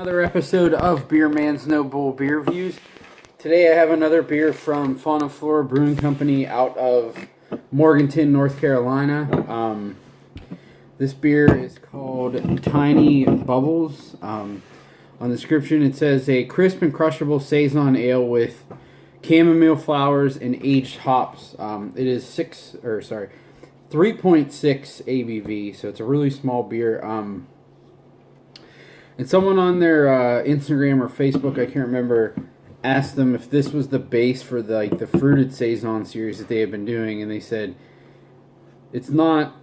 Another episode of Beer Man's No Bull Beer Reviews. Today I have another beer from Fonta, Flora Brewing Company out of Morganton, North Carolina. This beer is called Tiny Bubbles. On the description it says a crisp and crushable Saison ale with chamomile flowers and aged hops. It is 3.6 ABV, so it's a really small beer. And someone on their Instagram or Facebook, I can't remember, asked them if this was the base for the fruited Saison series that they have been doing, and they said it's not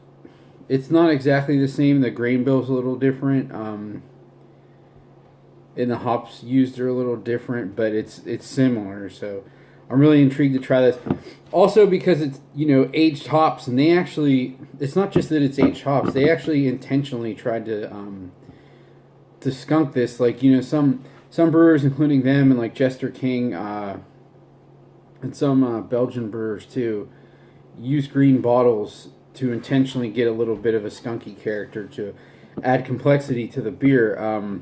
exactly the same. The grain bill's a little different, and the hops used are a little different, but it's similar. So I'm really intrigued to try this. Also because it's aged hops, and it's not just that it's aged hops. They actually intentionally tried to skunk this, some brewers, including them and Jester King, and some Belgian brewers too, use green bottles to intentionally get a little bit of a skunky character to add complexity to the beer.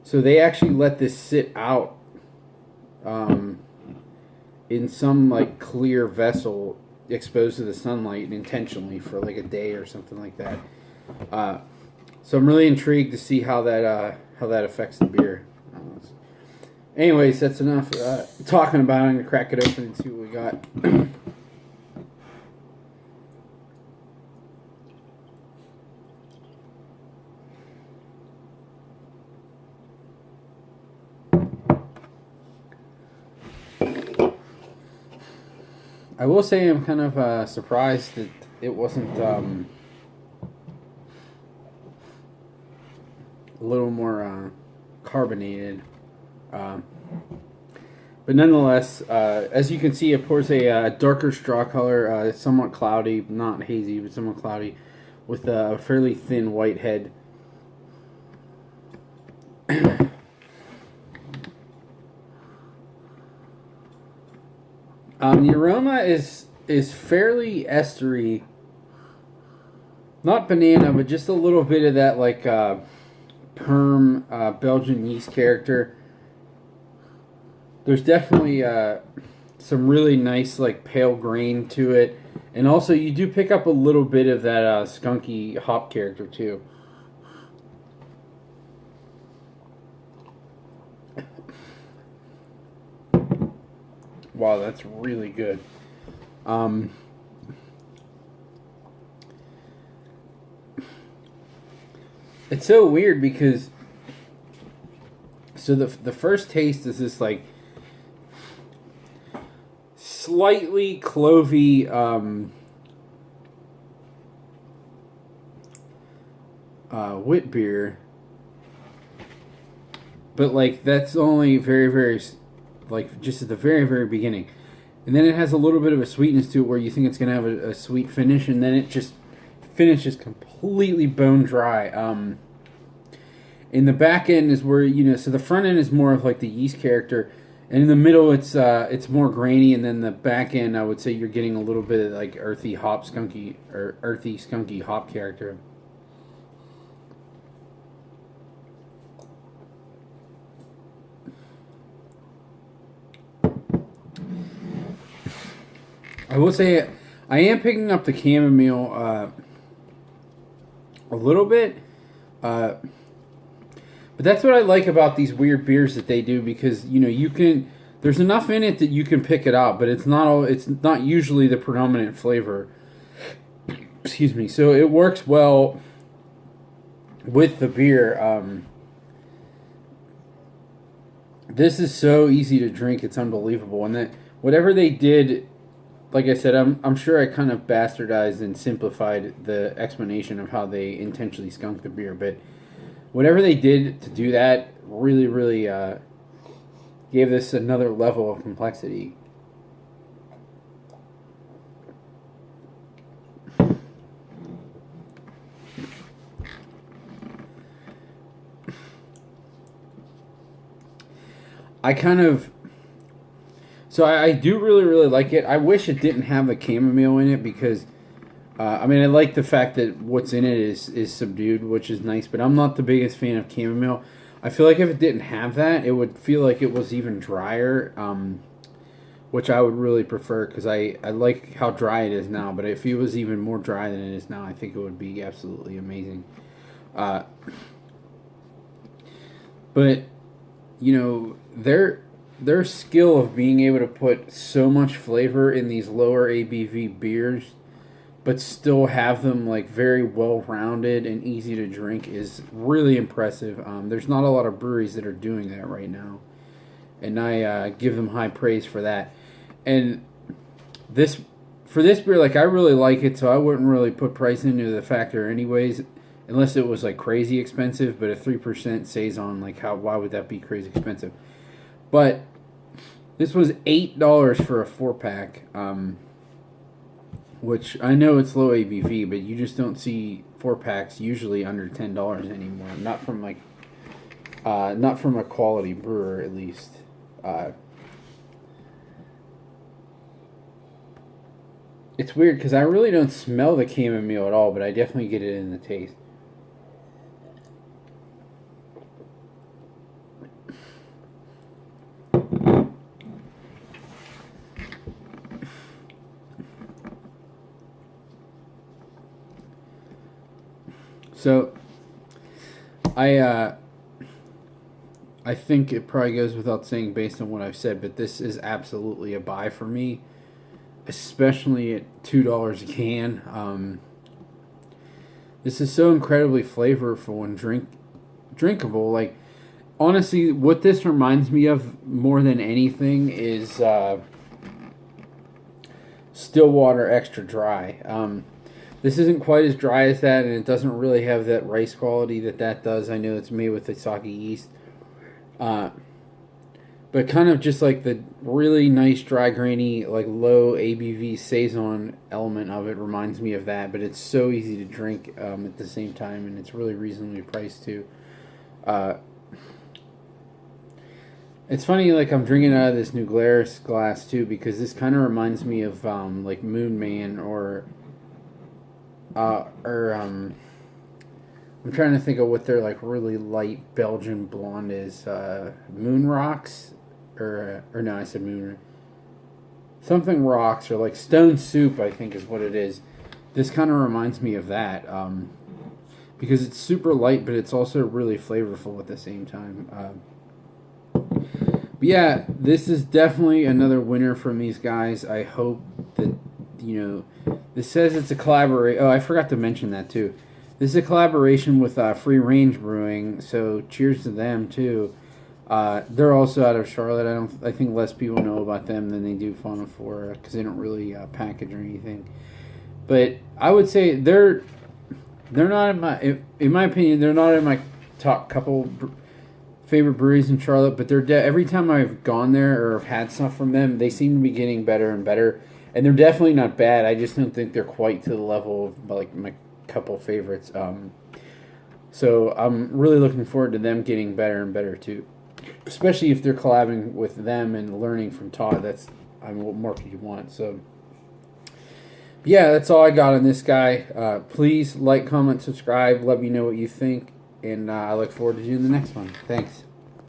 So they actually let this sit out in some clear vessel exposed to the sunlight intentionally for a day or something like that. So I'm really intrigued to see how that affects the beer. Anyways, that's enough talking about it. I'm going to crack it open and see what we got. I will say I'm kind of surprised that it wasn't a little more carbonated, but nonetheless, as you can see, it pours a darker straw color. It's somewhat cloudy, not hazy, but somewhat cloudy, with a fairly thin white head. The aroma is fairly estery, not banana, but just a little bit of that perm Belgian yeast character. There's definitely some really nice pale grain to it, and also you do pick up a little bit of that skunky hop character too. Wow, that's really good. It's so weird because the first taste is this slightly clovey wit beer, but that's only very just at the very beginning, and then it has a little bit of a sweetness to it where you think it's gonna have a sweet finish, and then it just finishes completely bone dry. In the back end is where so the front end is more of the yeast character, and in the middle it's more grainy, and then the back end I would say you're getting a little bit of earthy skunky hop character. I will say I am picking up the chamomile a little bit, but that's what I like about these weird beers that they do, because there's enough in it that you can pick it out, but it's not usually the predominant flavor. Excuse me. So it works well with the beer. This is so easy to drink; it's unbelievable, and that whatever they did. Like I said, I'm sure I kind of bastardized and simplified the explanation of how they intentionally skunked the beer, but whatever they did to do that really gave this another level of complexity. So I do really like it. I wish it didn't have the chamomile in it because, I like the fact that what's in it is subdued, which is nice, but I'm not the biggest fan of chamomile. I feel like if it didn't have that, it would feel like it was even drier, which I would really prefer because I like how dry it is now. But if it was even more dry than it is now, I think it would be absolutely amazing. But you know, their skill of being able to put so much flavor in these lower ABV beers, but still have them like very well rounded and easy to drink is really impressive. There's not a lot of breweries that are doing that right now, and I give them high praise for that. And for this beer, like I really like it, so I wouldn't really put price into the factor anyways, unless it was like crazy expensive. But a 3% Saison, like why would that be crazy expensive? But this was $8 for a 4-pack, which I know it's low ABV, but you just don't see 4-packs usually under $10 anymore. Not from a quality brewer, at least. It's weird because I really don't smell the chamomile at all, but I definitely get it in the taste. So, I think it probably goes without saying based on what I've said, but this is absolutely a buy for me, especially at $2 a can. This is so incredibly flavorful and drinkable. Like, honestly, what this reminds me of more than anything is Stillwater Extra Dry. This isn't quite as dry as that, and it doesn't really have that rice quality that does. I know it's made with the sake yeast. But kind of just like the really nice, dry, grainy, like low ABV Saison element of it reminds me of that. But it's so easy to drink at the same time, and it's really reasonably priced too. It's funny, like I'm drinking out of this New Glarus glass too, because this kind of reminds me of like Moon Man or I'm trying to think of what their like really light Belgian blonde is. Moon Rocks, or no, I said Moon. Something Rocks or like Stone Soup, I think is what it is. This kind of reminds me of that because it's super light, but it's also really flavorful at the same time. But yeah, this is definitely another winner from these guys. I hope that this says it's a collaboration. Oh, I forgot to mention that too. This is a collaboration with Free Range Brewing, so cheers to them too. They're also out of Charlotte. I think less people know about them than they do Fonta Flora because they don't really package or anything. But I would say they're not in my opinion, they're not in my top couple favorite breweries in Charlotte. But they're every time I've gone there or have had stuff from them, they seem to be getting better and better. And they're definitely not bad. I just don't think they're quite to the level of like my couple favorites. So I'm really looking forward to them getting better and better too. Especially if they're collabing with them and learning from Todd. What more could you want? So yeah, that's all I got on this guy. Please like, comment, subscribe. Let me know what you think. And I look forward to doing the next one. Thanks.